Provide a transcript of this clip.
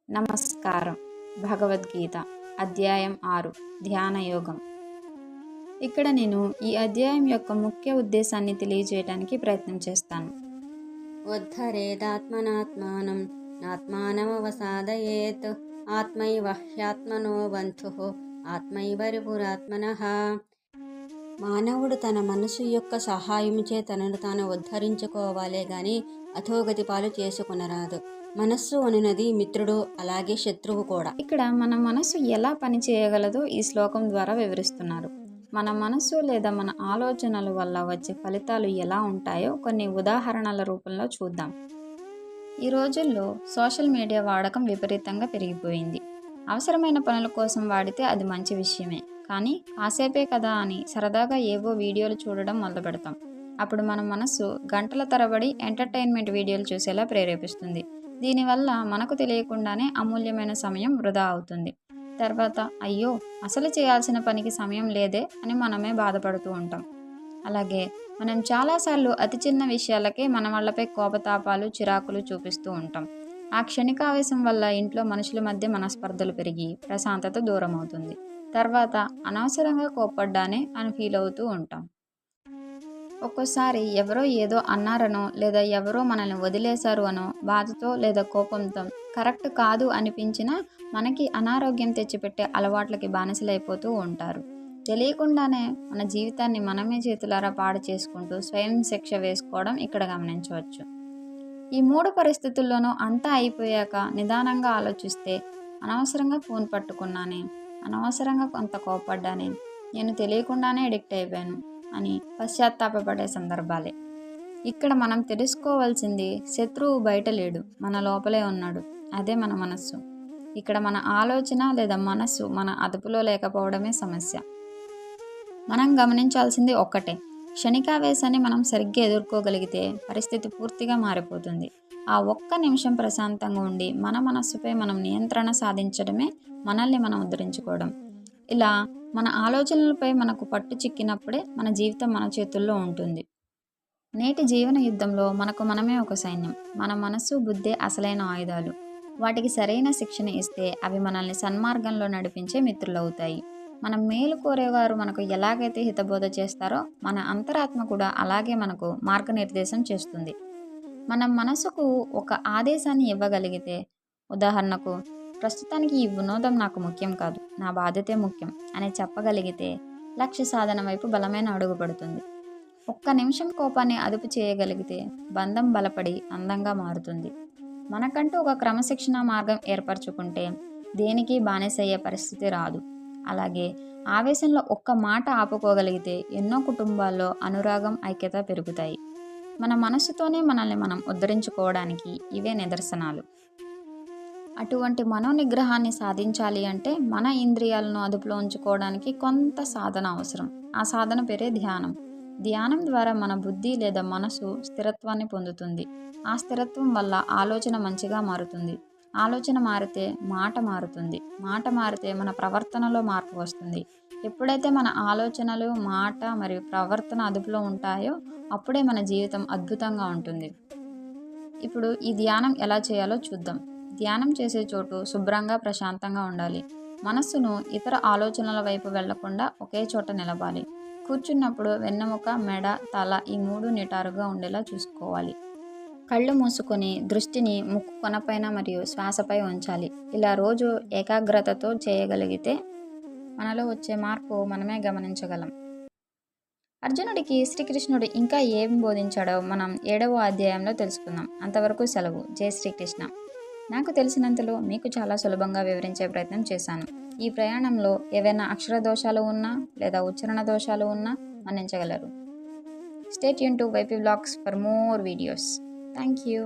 నమస్కారం. భగవద్గీత అధ్యాయం 6 ధ్యానయోగం. ఇక్కడ నేను ఈ అధ్యాయం యొక్క ముఖ్య ఉద్దేశాన్ని తెలియజేయడానికి ప్రయత్నం చేస్తాను. ఉద్ధరేదాత్మనాత్మానం నాత్మానమవసాదయేత్ ఆత్మైవ హ్యాత్మనో బంధుః ఆత్మైవ రిపురాత్మనః. మానవుడు తన మనసు యొక్క సహాయముచే తనను తాను ఉద్ధరించుకోవాలే గాని అధోగతి పాలు చేసుకునరాదు. మనస్సు అనునది మిత్రుడు, అలాగే శత్రువు కూడా. ఇక్కడ మన మనసు ఎలా పనిచేయగలదో ఈ శ్లోకం ద్వారా వివరిస్తున్నారు. మన మనసు లేదా మన ఆలోచనల వల్ల వచ్చే ఫలితాలు ఎలా ఉంటాయో కొన్ని ఉదాహరణల రూపంలో చూద్దాం. ఈ రోజుల్లో సోషల్ మీడియా వాడకం విపరీతంగా పెరిగిపోయింది. అవసరమైన పనుల కోసం వాడితే అది మంచి విషయమే, కానీ కాసేపే కదా అని సరదాగా ఏవో వీడియోలు చూడడం మొదలు పెడతాం. అప్పుడు మన మనసు గంటల తరబడి ఎంటర్టైన్మెంట్ వీడియోలు చూసేలా ప్రేరేపిస్తుంది. దీనివల్ల మనకు తెలియకుండానే అమూల్యమైన సమయం వృధా అవుతుంది. తర్వాత అయ్యో అసలు చేయాల్సిన పనికి సమయం లేదే అని మనమే బాధపడుతూ ఉంటాం. అలాగే మనం చాలాసార్లు అతి చిన్న విషయాలకే మన వాళ్ళపై కోపతాపాలు, చిరాకులు చూపిస్తూ ఉంటాం. ఆ క్షణికావేశం వల్ల ఇంట్లో మనుషుల మధ్య మనస్పర్ధలు పెరిగి ప్రశాంతత దూరం అవుతుంది. తర్వాత అనవసరంగా కోప్పడ్డానే అని ఫీల్ అవుతూ ఉంటాం. ఒక్కోసారి ఎవరో ఏదో అన్నారనో లేదా ఎవరో మనల్ని వదిలేశారు అనో బాధతో లేదా కోపంతో కరెక్ట్ కాదు అనిపించినా మనకి అనారోగ్యం తెచ్చిపెట్టే అలవాట్లకి బానిసలైపోతూ ఉంటారు. తెలియకుండానే మన జీవితాన్ని మనమే చేతులారా పాడు చేసుకుంటూ స్వయం శిక్ష వేసుకోవడం ఇక్కడ గమనించవచ్చు. ఈ 3 పరిస్థితుల్లోనూ అంతా అయిపోయాక నిదానంగా ఆలోచిస్తే అనవసరంగా ఫోన్ పట్టుకున్నానే, అనవసరంగా కొంత కోపడ్డానే, నేను తెలియకుండానే అడిక్ట్ అయిపోయాను అని పశ్చాత్తాపపడే సందర్భాలే. ఇక్కడ మనం తెలుసుకోవాల్సింది శత్రువు బయట లేడు, మన లోపలే ఉన్నాడు. అదే మన మనస్సు. ఇక్కడ మన ఆలోచన లేదా మనస్సు మన అదుపులో లేకపోవడమే సమస్య. మనం గమనించాల్సింది ఒక్కటే, క్షణికావేశాన్ని మనం సరిగ్గా ఎదుర్కోగలిగితే పరిస్థితి పూర్తిగా మారిపోతుంది. ఆ ఒక్క నిమిషం ప్రశాంతంగా ఉండి మన మనస్సుపై మనం నియంత్రణ సాధించడమే మనల్ని మనం ఉద్ధరించుకోవడం. ఇలా మన ఆలోచనలపై మనకు పట్టు చిక్కినప్పుడే మన జీవితం మన చేతుల్లో ఉంటుంది. నేటి జీవన యుద్ధంలో మనకు మనమే ఒక సైన్యం. మన మనసు, బుద్ధే అసలైన ఆయుధాలు. వాటికి సరైన శిక్షణ ఇస్తే అవి మనల్ని సన్మార్గంలో నడిపించే మిత్రులవుతాయి. మనం మేలు కోరేవారు మనకు ఎలాగైతే హితబోధ చేస్తారో మన అంతరాత్మ కూడా అలాగే మనకు మార్గనిర్దేశం చేస్తుంది. మనం మనసుకు ఒక ఆదేశాన్ని ఇవ్వగలిగితే, ఉదాహరణకు ప్రస్తుతానికి ఈ వినోదం నాకు ముఖ్యం కాదు, నా బాధ్యతే ముఖ్యం అని చెప్పగలిగితే లక్ష్య సాధన వైపు బలమైన అడుగు పడుతుంది. ఒక్క నిమిషం కోపాన్ని అదుపు చేయగలిగితే బంధం బలపడి అందంగా మారుతుంది. మనకంటూ ఒక క్రమశిక్షణ మార్గం ఏర్పరచుకుంటే దేనికి బానిసయ్యే పరిస్థితి రాదు. అలాగే ఆవేశంలో ఒక్క మాట ఆపుకోగలిగితే ఎన్నో కుటుంబాల్లో అనురాగం, ఐక్యత పెరుగుతాయి. మన మనస్సుతోనే మనల్ని మనం ఉద్ధరించుకోవడానికి ఇవే నిదర్శనాలు. అటువంటి మనోనిగ్రహాన్ని సాధించాలి అంటే మన ఇంద్రియాలను అదుపులో ఉంచుకోవడానికి కొంత సాధన అవసరం. ఆ సాధన పేరే ధ్యానం. ధ్యానం ద్వారా మన బుద్ధి లేదా మనసు స్థిరత్వాన్ని పొందుతుంది. ఆ స్థిరత్వం వల్ల ఆలోచన మంచిగా మారుతుంది. ఆలోచన మారితే మాట మారుతుంది. మాట మారితే మన ప్రవర్తనలో మార్పు వస్తుంది. ఎప్పుడైతే మన ఆలోచనలు, మాట మరియు ప్రవర్తన అదుపులో ఉంటాయో అప్పుడే మన జీవితం అద్భుతంగా ఉంటుంది. ఇప్పుడు ఈ ధ్యానం ఎలా చేయాలో చూద్దాం. ధ్యానం చేసే చోటు శుభ్రంగా, ప్రశాంతంగా ఉండాలి. మనస్సును ఇతర ఆలోచనల వైపు వెళ్లకుండా ఒకే చోట నిలబాలి. కూర్చున్నప్పుడు వెన్నెముక, మెడ, తల ఈ 3 నిటారుగా ఉండేలా చూసుకోవాలి. కళ్ళు మూసుకొని దృష్టిని ముక్కు కొనపైన మరియు శ్వాసపై ఉంచాలి. ఇలా రోజు ఏకాగ్రతతో చేయగలిగితే మనలో వచ్చే మార్పు మనమే గమనించగలం. అర్జునుడికి శ్రీకృష్ణుడు ఇంకా ఏం బోధించాడో మనం 7వ అధ్యాయంలో తెలుసుకుందాం. అంతవరకు సెలవు. జై శ్రీకృష్ణ. నాకు తెలిసినంతలో మీకు చాలా సులభంగా వివరించే ప్రయత్నం చేశాను. ఈ ప్రయాణంలో ఏవైనా అక్షర దోషాలు ఉన్నా లేదా ఉచ్చారణ దోషాలు ఉన్నా మన్నించగలరు. Stay tuned to YP Vlogs for more videos. Thank you.